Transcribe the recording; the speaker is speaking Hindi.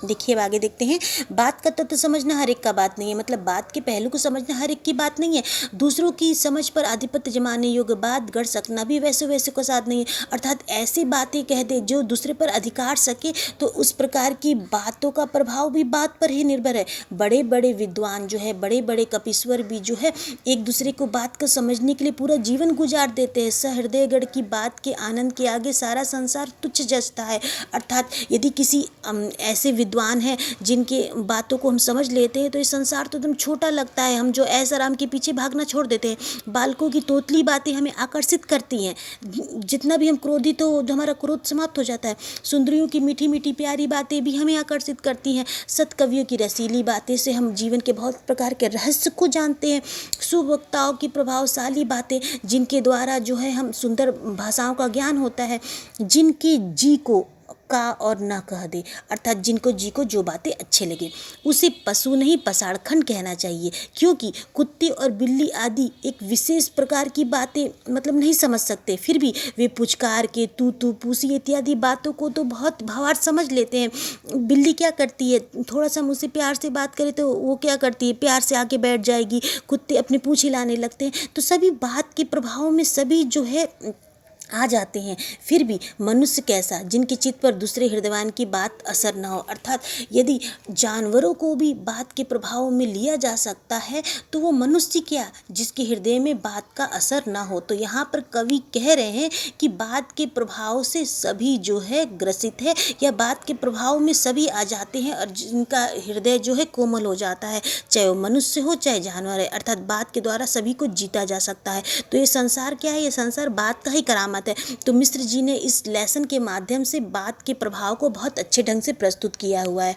देखिए अब आगे देखते हैं। बात का तत्व समझना हर एक का बात नहीं है, मतलब बात के पहलू को समझना हर एक की बात नहीं है। दूसरों की समझ पर आधिपत्य जमाने योग्य बात गढ़ सकना भी वैसे का साथ नहीं है। अर्थात ऐसी बातें कह दे जो दूसरे पर अधिकार सके, तो उस प्रकार की बातों का प्रभाव भी बात पर ही निर्भर है। बड़े बड़े विद्वान जो है, बड़े बड़े कपीश्वर भी जो है, एक दूसरे को बात को समझने के लिए पूरा जीवन गुजार देते हैं। सहृदयगढ़ की बात के आनंद के आगे सारा संसार तुच्छ जचता है। अर्थात यदि किसी ऐसे विद्वान हैं जिनके बातों को हम समझ लेते हैं तो ये संसार तो एकदम छोटा लगता है। हम जो ऐसा राम के पीछे भागना छोड़ देते हैं। बालकों की तोतली बातें हमें आकर्षित करती हैं। जितना भी हम क्रोधित हो, जो हमारा क्रोध समाप्त हो जाता है। सुंदरियों की मीठी मीठी प्यारी बातें भी हमें आकर्षित करती हैं। सत्कवियों की रसीली बातें से हम जीवन के बहुत प्रकार के रहस्य को जानते हैं। सुवक्ताओं की प्रभावशाली बातें जिनके द्वारा जो है हम सुंदर भाषाओं का ज्ञान होता है। जिनकी जी को का और ना कह दे, अर्थात जिनको जी को जो बातें अच्छे लगे, उसे पशु नहीं पसाड़खंड कहना चाहिए। क्योंकि कुत्ते और बिल्ली आदि एक विशेष प्रकार की बातें मतलब नहीं समझ सकते, फिर भी वे पुचकार के तू पूसी इत्यादि बातों को तो बहुत भावार्थ समझ लेते हैं। बिल्ली क्या करती है, थोड़ा सा मुझसे प्यार से बात करे तो वो क्या करती है, प्यार से आके बैठ जाएगी। कुत्ते अपनी पूँछ हिलाने लगते हैं। तो सभी बात के प्रभाव में सभी जो है आ जाते हैं। फिर भी मनुष्य कैसा, जिनके चित्त पर दूसरे हृदयवान की बात असर न हो। अर्थात यदि जानवरों को भी बात के प्रभाव में लिया जा सकता है, तो वो मनुष्य क्या जिसके हृदय में बात का असर ना हो। तो यहाँ पर कवि कह रहे हैं कि बात के प्रभाव से सभी जो है ग्रसित है, या बात के प्रभाव में सभी आ जाते हैं और जिनका हृदय जो है कोमल हो जाता है, चाहे वो मनुष्य हो चाहे जानवर है। अर्थात बात के द्वारा सभी को जीता जा सकता है। तो ये संसार क्या है, ये संसार बात का ही करामात है। तो मिश्र जी ने इस लेसन के माध्यम से बात के प्रभाव को बहुत अच्छे ढंग से प्रस्तुत किया हुआ है।